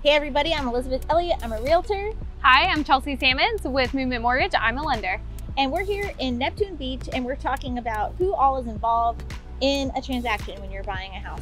Hey everybody, I'm Elizabeth Elliott. I'm a realtor. Hi, I'm Chelsea Sammons with Movement Mortgage. I'm a lender. And we're here in Neptune Beach and we're talking about who all is involved in a transaction when you're buying a house.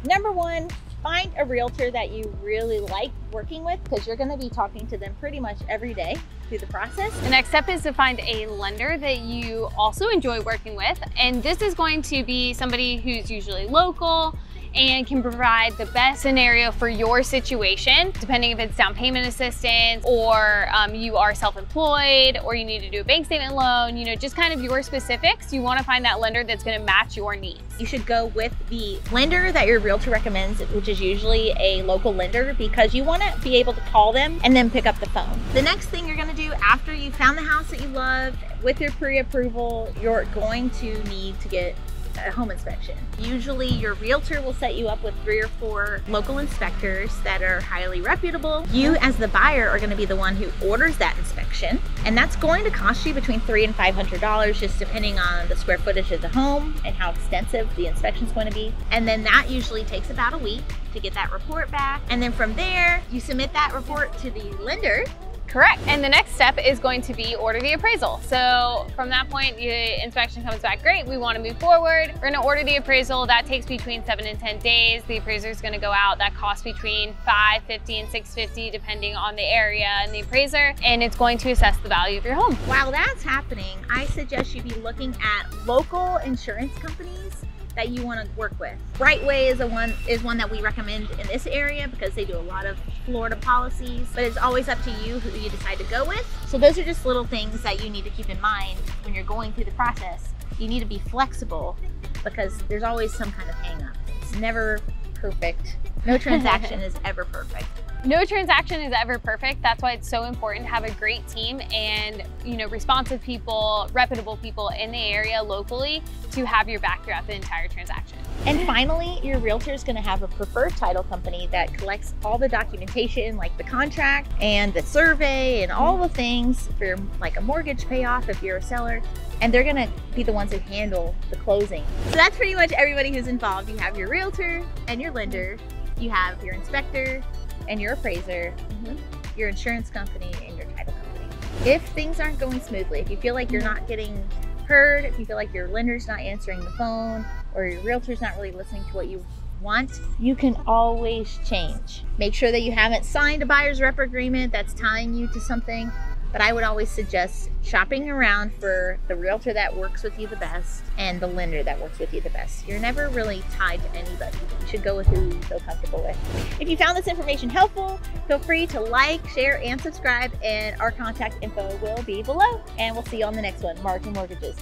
Number one, find a realtor that you really like working with because you're going to be talking to them pretty much every day through the process. The next step is to find a lender that you also enjoy working with. And this is going to be somebody who's usually local and can provide the best scenario for your situation, depending if it's down payment assistance or you are self-employed or you need to do a bank statement loan, just kind of your specifics. You want to find that lender that's going to match your needs. You should go with the lender that your realtor recommends, which is usually a local lender, because you want to be able to call them and then pick up the phone. The next thing you're going to do after you found the house that you love with your pre-approval, you're going to need to get a home inspection. Usually your realtor will set you up with 3 or 4 local inspectors that are highly reputable. You as the buyer are going to be the one who orders that inspection, and that's going to cost you between $300 and $500 just depending on the square footage of the home and how extensive the inspection is going to be. And then that usually takes about a week to get that report back, and then from there you submit that report to the lender. Correct. And the next step is going to be order the appraisal. So from that point, the inspection comes back great. We want to move forward. We're going to order the appraisal. That takes between 7 and 10 days. The appraiser is going to go out. That costs between $550 and $650 depending on the area and the appraiser. And it's going to assess the value of your home. While that's happening, I suggest you be looking at local insurance companies that you want to work with. Brightway is one that we recommend in this area because they do a lot of Florida policies, but it's always up to you who you decide to go with. So those are just little things that you need to keep in mind when you're going through the process. You need to be flexible because there's always some kind of hang up. It's never perfect. No transaction is ever perfect. No transaction is ever perfect. That's why it's so important to have a great team and responsive people, reputable people in the area locally to have your back throughout the entire transaction. And finally, your realtor is going to have a preferred title company that collects all the documentation, like the contract and the survey and all the things for like a mortgage payoff if you're a seller. And they're going to be the ones who handle the closing. So that's pretty much everybody who's involved. You have your realtor and your lender, you have your inspector and your appraiser, your insurance company, and your title company. If things aren't going smoothly, if you feel like you're not getting heard, if you feel like your lender's not answering the phone, or your realtor's not really listening to what you want, you can always change. Make sure that you haven't signed a buyer's rep agreement that's tying you to something, but I would always suggest shopping around for the realtor that works with you the best and the lender that works with you the best. You're never really tied to anybody. You should go with who you feel comfortable with. If you found this information helpful, feel free to like, share, and subscribe, and our contact info will be below. And we'll see you on the next one, Margin Mortgages.